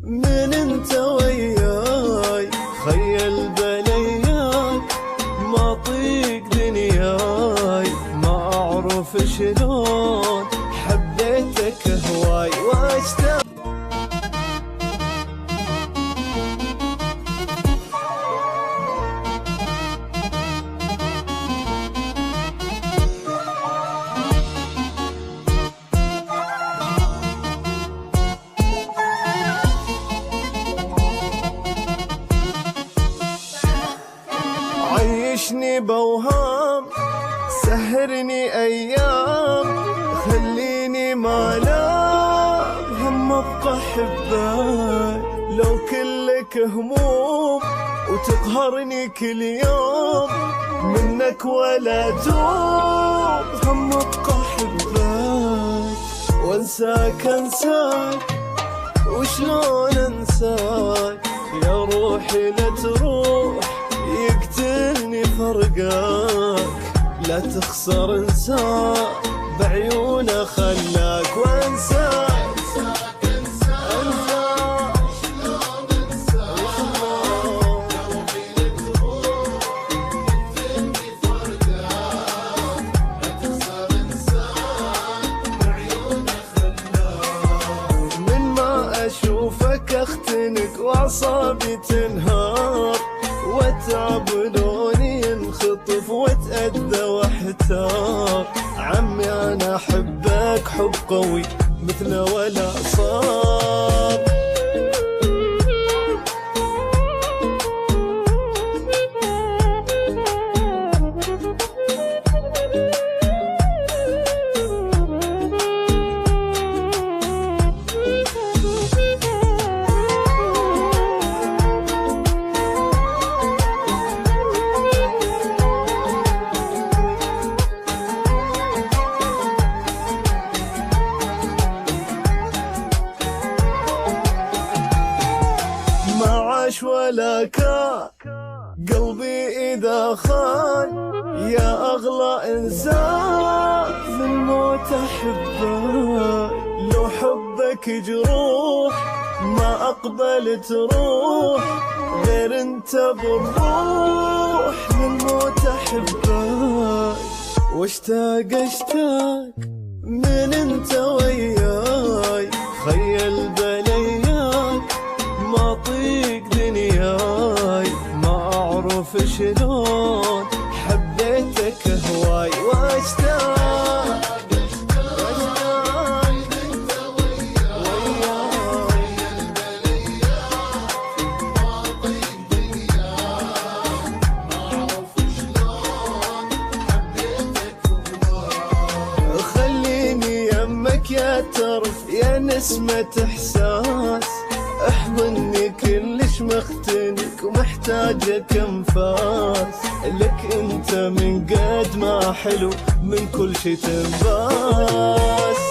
من انت وياي خيل بلياك ما طيق دنياي ما اعرف شلون حبيتك هواي واشتاق عيشني بوهام سهرني ايام خليني ما انام هم ابقى احبك لو كلك هموم وتقهرني كل يوم منك ولا توب هم ابقى احبك وانساك وشلون انساك يا روحي لا تروح يقتلني فرقاك لا تخسر انساك بعيونه خلاك وانساك من ما اشوفك اختنق واعصابي تنهار واتعب لوني ينخطف واتأذى واحتار عمي انا احبك حب قوي مثله ولا صار ولا كان قلبي إذا خان يا أغلى إنسان من موت أحبك لو حبك جروح ما أقبل تروح غير أنت بالروح للموت أحبك واشتاق من أنت وياي خيل بلياك ما طيق دنياي ما اعرف شلون حبيتك هواي واشتاق انت وياي ما طيق دنياي ما اعرف شلون حبيتك هواي خليني يمك يا ترف يا نسمة احساس احضني كلش مختنك ومحتاجك انفاس لك انت من قد ما حلو من كل شي تنباس